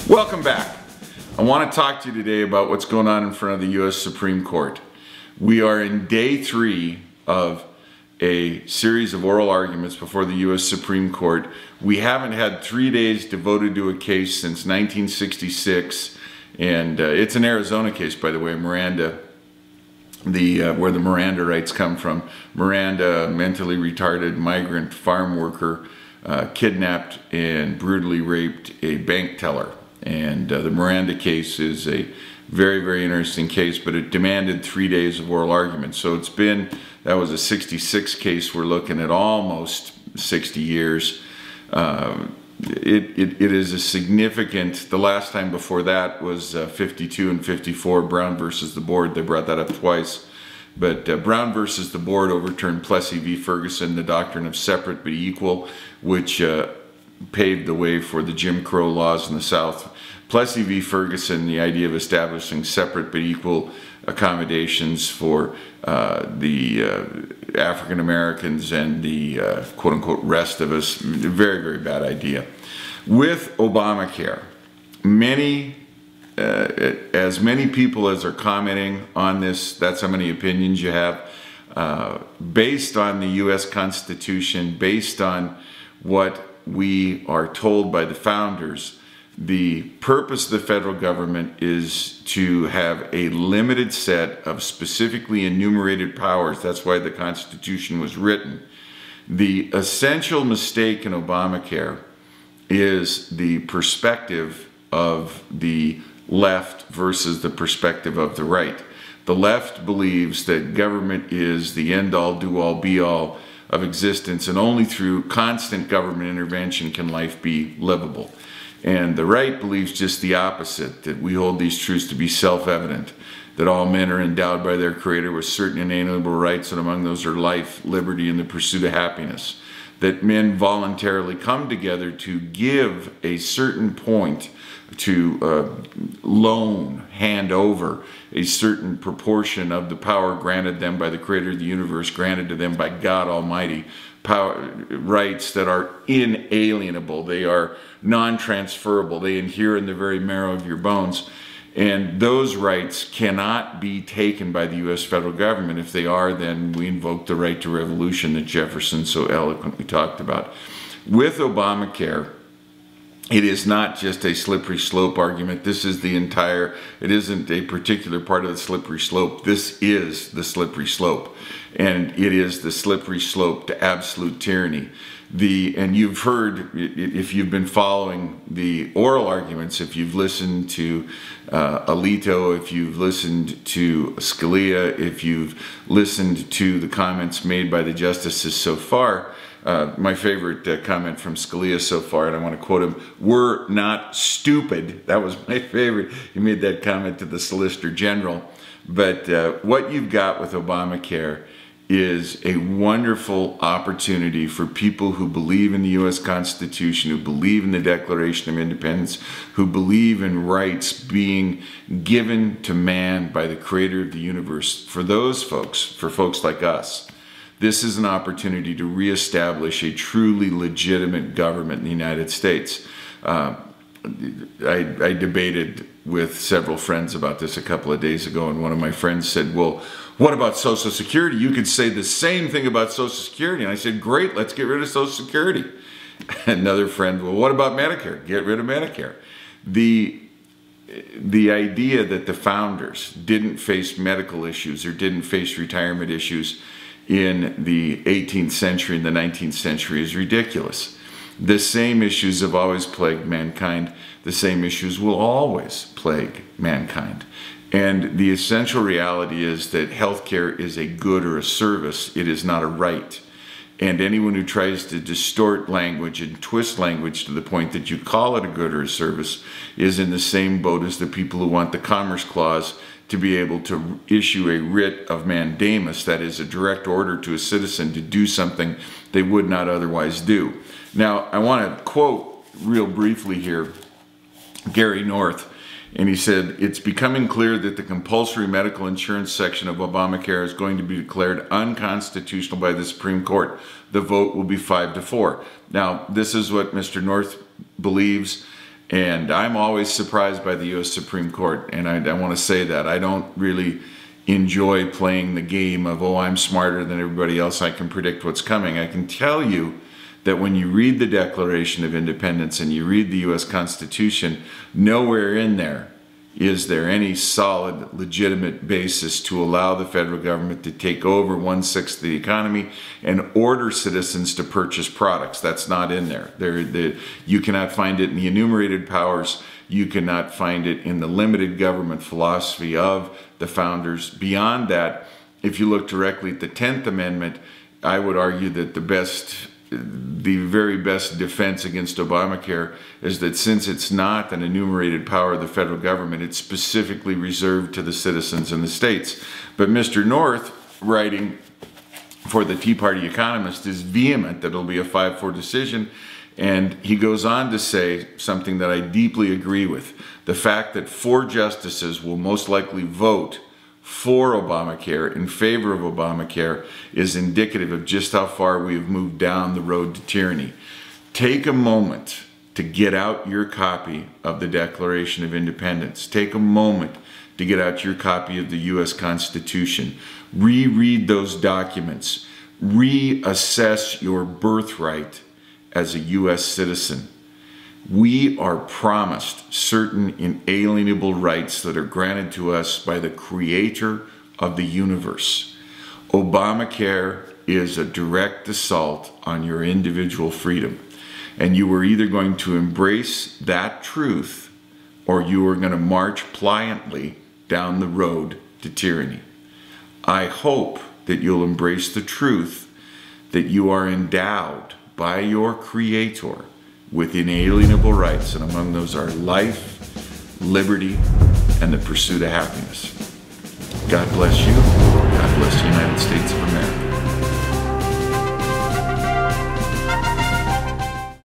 Welcome back. I want to talk to you today about what's going on in front of the U.S. Supreme Court. We are in day 3 of a series of oral arguments before the U.S. Supreme Court. We haven't had 3 days devoted to a case since 1966, and it's an Arizona case, by the way, Miranda, where the Miranda rights come from. Miranda, mentally retarded migrant farm worker, kidnapped and brutally raped a bank teller. And the Miranda case is a very, very interesting case, but it demanded 3 days of oral argument. So that was a 66 case. We're looking at almost 60 years. It is a significant, the last time before that was 52 and 54, Brown versus the board. They brought that up twice. But Brown versus the board overturned Plessy v. Ferguson, the doctrine of separate but equal, which paved the way for the Jim Crow laws in the South. Plessy v. Ferguson, the idea of establishing separate but equal accommodations for the African Americans and the quote-unquote rest of us, very, very bad idea. With Obamacare, as many people as are commenting on this, that's how many opinions you have, based on the U.S. Constitution, based on what we are told by the founders, the purpose of the federal government is to have a limited set of specifically enumerated powers. That's why the Constitution was written. The essential mistake in Obamacare is the perspective of the left versus the perspective of the right. The left believes that government is the end-all, do-all, be-all of existence, and only through constant government intervention can life be livable. And the right believes just the opposite, that we hold these truths to be self-evident, that all men are endowed by their Creator with certain inalienable rights, and among those are life, liberty, and the pursuit of happiness. That men voluntarily come together to give a certain point, to loan, hand over a certain proportion of the power granted them by the Creator of the universe, granted to them by God Almighty, rights that are inalienable, they are non-transferable, they adhere in the very marrow of your bones. And those rights cannot be taken by the U.S. federal government. If they are, then we invoke the right to revolution that Jefferson so eloquently talked about. With Obamacare, it is not just a slippery slope argument. This is the entire, it isn't a particular part of the slippery slope. This is the slippery slope. And it is the slippery slope to absolute tyranny. And you've heard, if you've been following the oral arguments, if you've listened to Alito, if you've listened to Scalia, if you've listened to the comments made by the justices so far, my favorite comment from Scalia so far, and I want to quote him, "We're not stupid." That was my favorite. He made that comment to the Solicitor General. But what you've got with Obamacare is a wonderful opportunity for people who believe in the U.S. Constitution, who believe in the Declaration of Independence, who believe in rights being given to man by the Creator of the universe. For those folks, for folks like us, this is an opportunity to reestablish a truly legitimate government in the United States. I debated with several friends about this a couple of days ago, and one of my friends said, "Well, what about Social Security? You could say the same thing about Social Security." And I said, "Great, let's get rid of Social Security." Another friend, "Well, what about Medicare? Get rid of Medicare." The idea that the founders didn't face medical issues or didn't face retirement issues in the 18th century and the 19th century is ridiculous. The same issues have always plagued mankind. The same issues will always plague mankind. And the essential reality is that healthcare is a good or a service. It is not a right. And anyone who tries to distort language and twist language to the point that you call it a good or a service is in the same boat as the people who want the Commerce Clause to be able to issue a writ of mandamus, that is a direct order to a citizen to do something they would not otherwise do. Now, I want to quote real briefly here Gary North, and he said, "It's becoming clear that the compulsory medical insurance section of Obamacare is going to be declared unconstitutional by the Supreme Court. The vote will be 5-4. Now, this is what Mr. North believes. And I'm always surprised by the U.S. Supreme Court, and I want to say that. I don't really enjoy playing the game of, oh, I'm smarter than everybody else, I can predict what's coming. I can tell you that when you read the Declaration of Independence and you read the U.S. Constitution, nowhere in there is there any solid, legitimate basis to allow the federal government to take over 1/6 of the economy and order citizens to purchase products. That's not in there. You cannot find it in the enumerated powers. You cannot find it in the limited government philosophy of the founders. Beyond that, if you look directly at the 10th Amendment, I would argue that the very best defense against Obamacare is that since it's not an enumerated power of the federal government, it's specifically reserved to the citizens in the states. But Mr. North, writing for the Tea Party Economist, is vehement that it'll be a 5-4 decision. And he goes on to say something that I deeply agree with. The fact that 4 justices will most likely vote for Obamacare, in favor of Obamacare, is indicative of just how far we have moved down the road to tyranny. Take a moment to get out your copy of the Declaration of Independence. Take a moment to get out your copy of the U.S. Constitution. Reread those documents. Reassess your birthright as a U.S. citizen. We are promised certain inalienable rights that are granted to us by the Creator of the universe. Obamacare is a direct assault on your individual freedom. And you are either going to embrace that truth or you are going to march pliantly down the road to tyranny. I hope that you'll embrace the truth that you are endowed by your Creator with inalienable rights, and among those are life, liberty, and the pursuit of happiness. God bless you. God bless the United States of America.